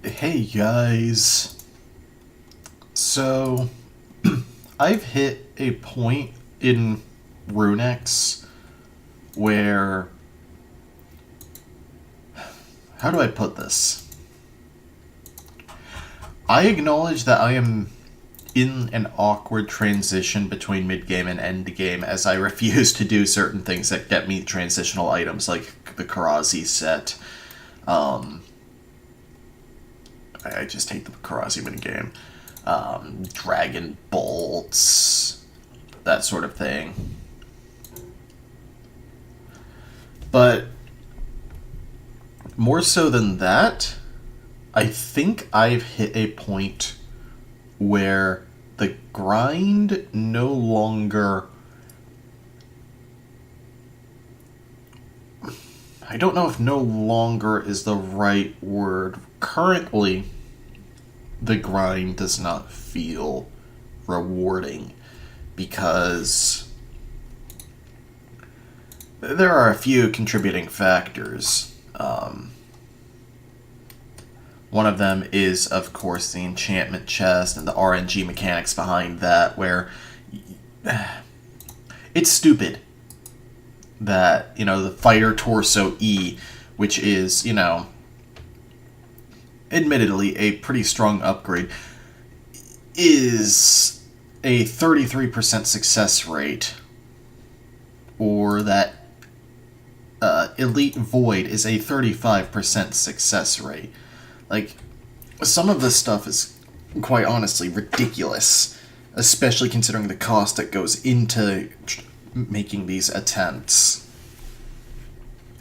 Hey guys. So, I've hit a point in Runex where. How do I put this? I acknowledge that I am in an awkward transition between mid-game and end-game as I refuse to do certain things that get me transitional items like the Karazi set. I just hate the Karazi minigame. Dragon bolts, that sort of thing. But more so than that, I think I've hit a point where the grind no longer... I don't know if no longer is the right word. Currently, the grind does not feel rewarding because there are a few contributing factors. One of them is, of course, the enchantment chest and the RNG mechanics behind that, where it's stupid that, the fighter torso E, which is, admittedly a pretty strong upgrade, is a 33% success rate, or that Elite Void is a 35% success rate. Like, some of this stuff is, quite honestly, ridiculous, especially considering the cost that goes into making these attempts.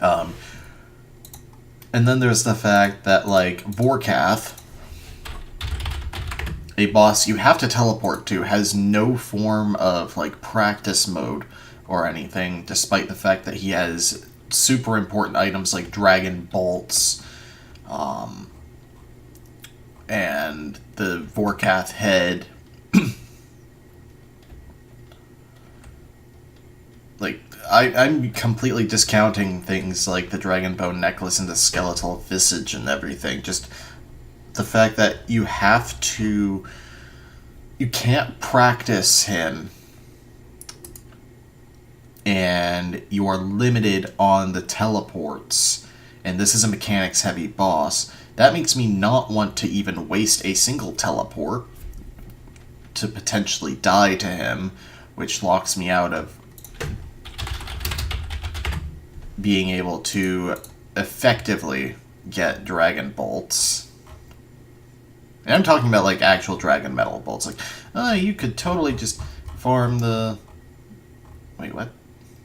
And then there's the fact that, like, Vorkath, a boss you have to teleport to, has no form of, like, practice mode or anything, despite the fact that he has super important items like Dragon Bolts, and the Vorkath head. Like, I'm completely discounting things like the Dragon Bone necklace and the skeletal visage and everything. Just the fact that you can't practice him, and you are limited on the teleports, and this is a mechanics heavy boss. That makes me not want to even waste a single teleport to potentially die to him, which locks me out of being able to effectively get Dragon Bolts. And I'm talking about, like, actual Dragon Metal Bolts. Like, you could totally just farm the... Wait, what?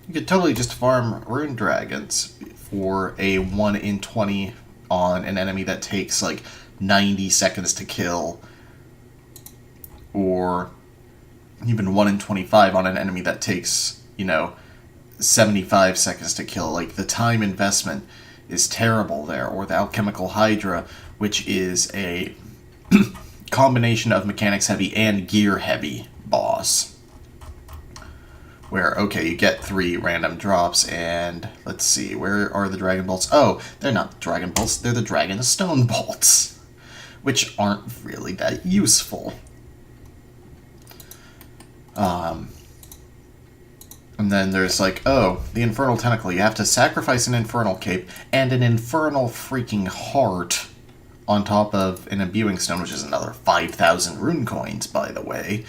You could totally just farm Rune Dragons for a 1 in 20 on an enemy that takes, like, 90 seconds to kill. Or even 1 in 25 on an enemy that takes, 75 seconds to kill. Like, the time investment is terrible there. Or the Alchemical Hydra, which is a combination of mechanics heavy and gear heavy boss. Where, okay, you get 3 random drops, and let's see, where are the Dragon Bolts? Oh, they're not the Dragon Bolts, they're the Dragon Stone Bolts, which aren't really that useful. And then there's like, oh, the Infernal Tentacle. You have to sacrifice an Infernal Cape and an Infernal freaking Heart on top of an Imbuing Stone, which is another 5,000 rune coins, by the way.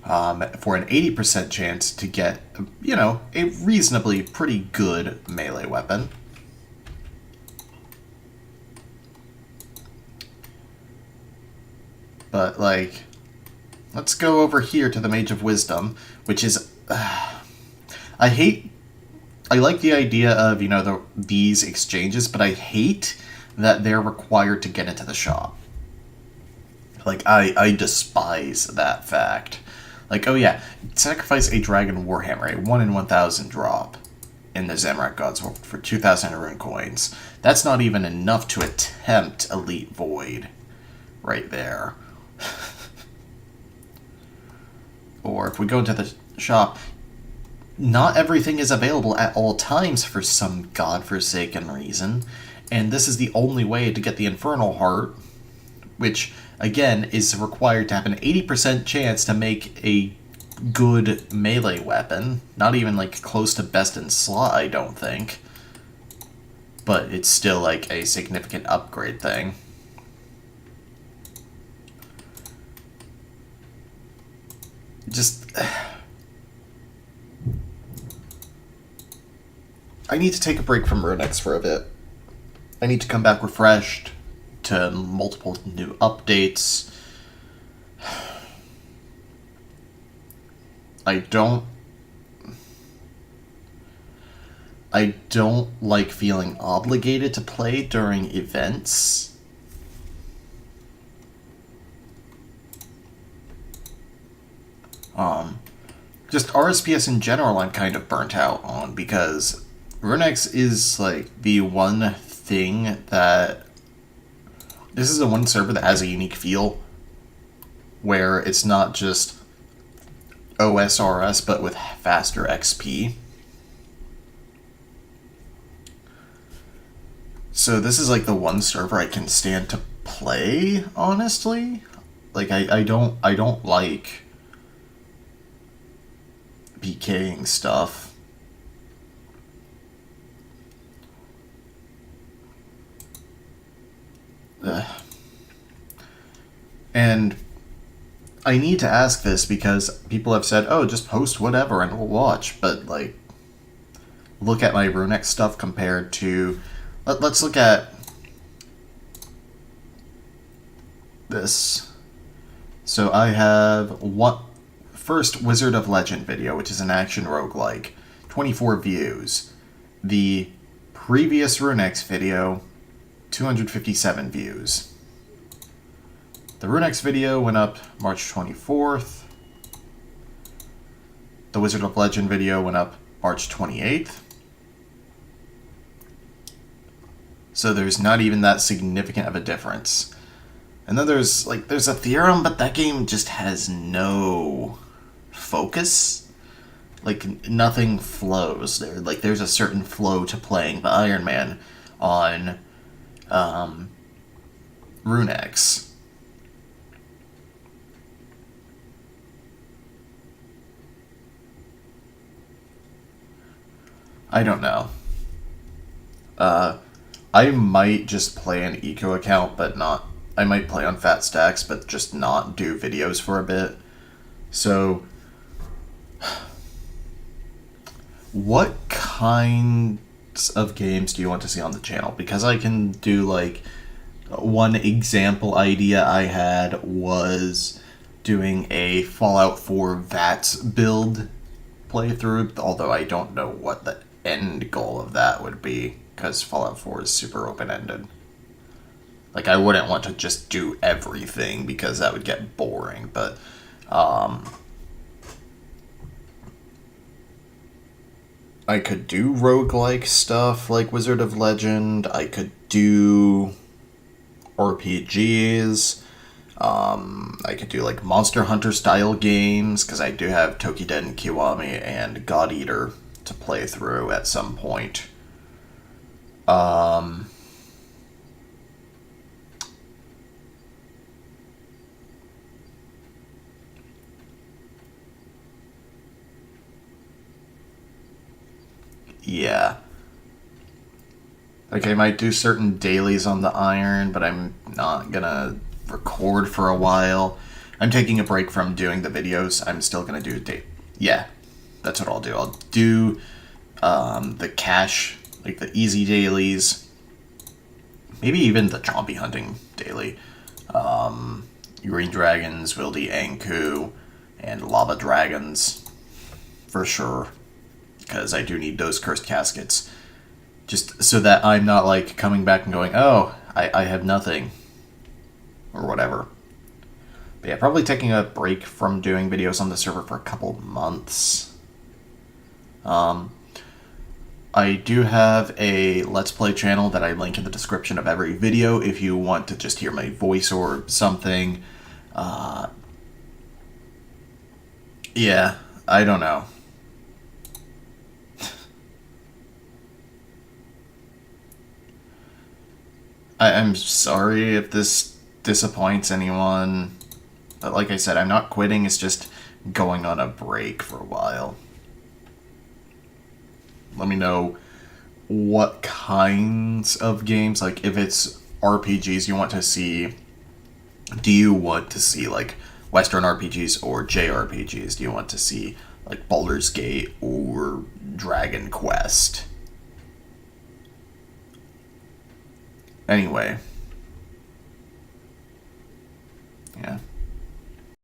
For an 80% chance to get, a reasonably pretty good melee weapon. But, like, let's go over here to the Mage of Wisdom, which is... I like the idea of, these exchanges, but I hate that they're required to get into the shop. Like, I despise that fact. Like, oh yeah, sacrifice a Dragon Warhammer, a 1 in 1,000 drop in the Zamorak Gods for 2,000 rune coins. That's not even enough to attempt Elite Void right there. Or if we go into the shop, not everything is available at all times for some godforsaken reason, and this is the only way to get the Infernal Heart, which, again, is required to have an 80% chance to make a good melee weapon. Not even, like, close to best in slot, I don't think. But it's still, like, a significant upgrade thing. Just... I need to take a break from Runex for a bit. I need to come back refreshed to multiple new updates. I don't like feeling obligated to play during events. Just RSPS in general I'm kind of burnt out on, because Runex is like the one thing that... This is the one server that has a unique feel, where it's not just OSRS, but with faster XP. So this is like the one server I can stand to play, honestly. Like, I don't like PKing stuff. And I need to ask this because people have said, oh, just post whatever and we'll watch. But, like, look at my Runex stuff compared to... Let's look at this. So I have first Wizard of Legend video, which is an action roguelike. 24 views. The previous Runex video, 257 views. The Runex video went up March 24th. The Wizard of Legend video went up March 28th. So there's not even that significant of a difference. And then there's a theorem, but that game just has no focus. Like, nothing flows there. Like, there's a certain flow to playing the Iron Man on Runex. I don't know. I might just play an eco account, but not... I might play on Fat Stacks, but just not do videos for a bit. So, what kinds of games do you want to see on the channel? Because I can do, like... One example idea I had was doing a Fallout 4 VATS build playthrough, although I don't know what the end goal of that would be, because Fallout 4 is super open-ended. Like, I wouldn't want to just do everything, because that would get boring, but, I could do roguelike stuff like Wizard of Legend, I could do RPGs, I could do, like, Monster Hunter-style games, because I do have Tokiden, Kiwami, and God Eater to play through at some point. Yeah. Like, I might do certain dailies on the Iron, but I'm not gonna record for a while. I'm taking a break from doing the videos. I'm still gonna do yeah, that's what I'll do. I'll do the cash, like the easy dailies, maybe even the zombie hunting daily. Green dragons, Wildy Anku, and lava dragons, for sure, because I do need those cursed caskets. Just so that I'm not, like, coming back and going, oh, I have nothing, or whatever. But yeah, probably taking a break from doing videos on the server for a couple months. I do have a Let's Play channel that I link in the description of every video if you want to just hear my voice or something. Yeah, I don't know. I'm sorry if this disappoints anyone. But like I said, I'm not quitting. It's just going on a break for a while. Let me know what kinds of games, like if it's RPGs you want to see. Do you want to see like Western RPGs or JRPGs? Do you want to see like Baldur's Gate or Dragon Quest? Anyway. Yeah.